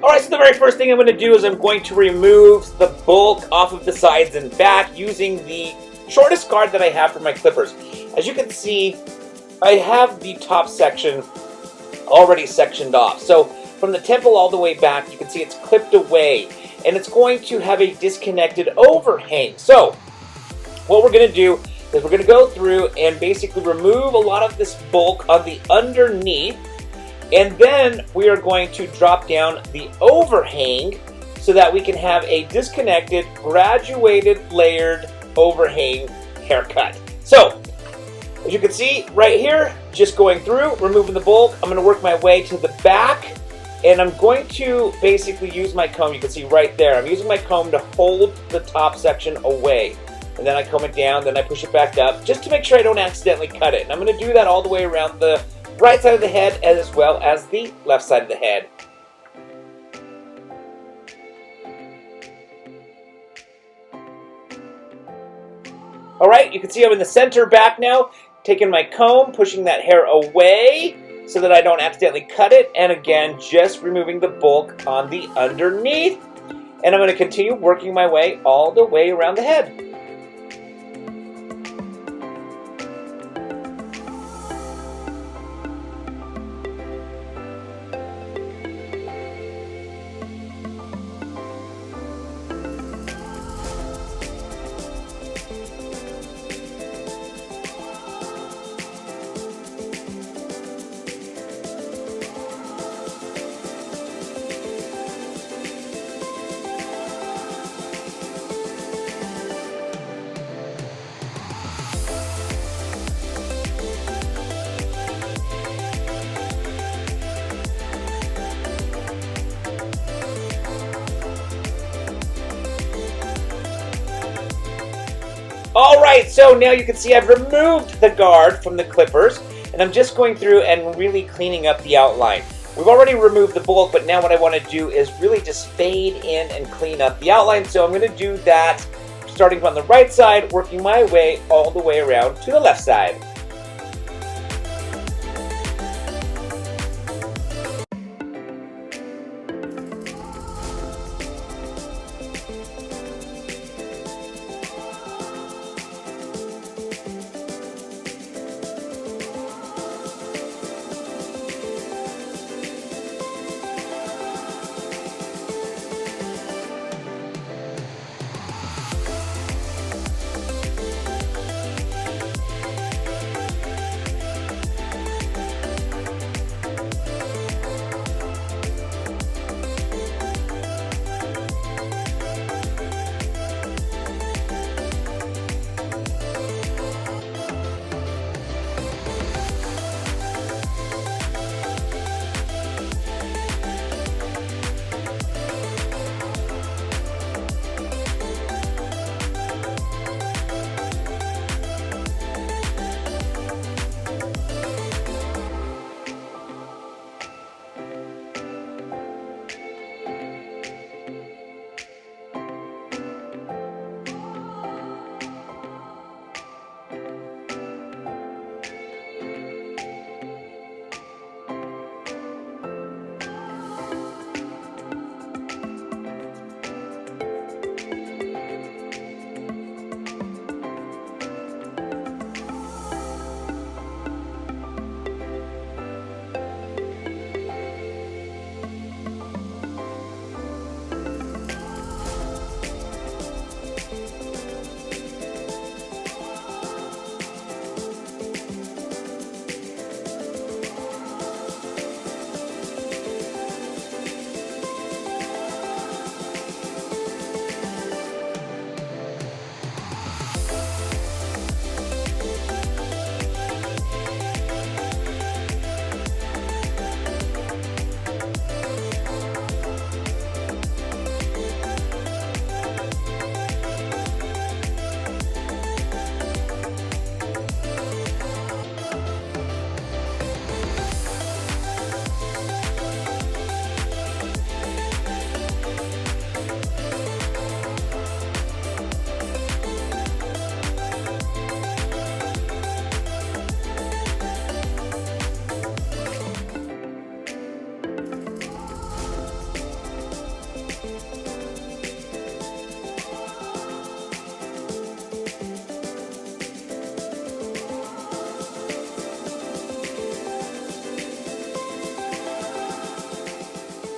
Alright, so the very first thing I'm going to do is I'm going to remove the bulk off of the sides and back using the shortest guard that I have for my clippers. As you can see, I have the top section already sectioned off. So from the temple all the way back, you can see it's clipped away, and it's going to have a disconnected overhang. So what we're going to do is we're going to go through and basically remove a lot of this bulk on the underneath, and then we are going to drop down the overhang so that we can have a disconnected, graduated, layered overhang haircut. So, as you can see right here, just going through, removing the bulk, I'm going to work my way to the back, and I'm going to basically use my comb. You can see right there, I'm using my comb to hold the top section away. And then I comb it down, then I push it back up, just to make sure I don't accidentally cut it. And I'm going to do that all the way around the right side of the head as well as the left side of the head. Alright, you can see I'm in the center back now, taking my comb, pushing that hair away so that I don't accidentally cut it, and again, just removing the bulk on the underneath. And I'm going to continue working my way all the way around the head. Alright, so now you can see I've removed the guard from the clippers, and I'm just going through and really cleaning up the outline. We've already removed the bulk, but now what I want to do is really just fade in and clean up the outline. So I'm going to do that starting from the right side, working my way all the way around to the left side.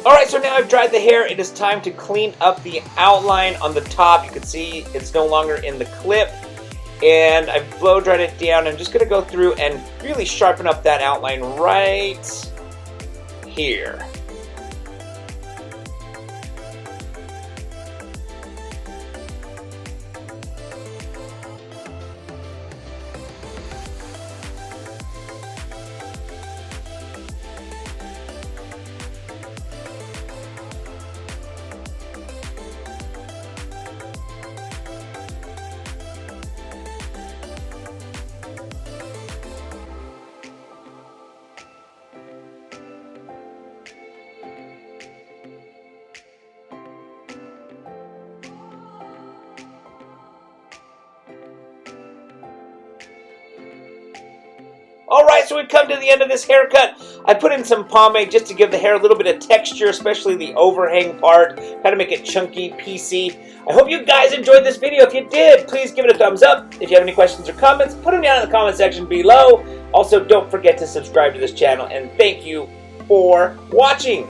Alright, so now I've dried the hair. It is time to clean up the outline on the top. You can see it's no longer in the clip. And I've blow dried it down. I'm just going to go through and really sharpen up that outline right here. Alright, so we've come to the end of this haircut. I put in some pomade just to give the hair a little bit of texture, especially the overhang part, kind of make it chunky, piecey. I hope you guys enjoyed this video. If you did, please give it a thumbs up. If you have any questions or comments, put them down in the comment section below. Also, don't forget to subscribe to this channel, and thank you for watching.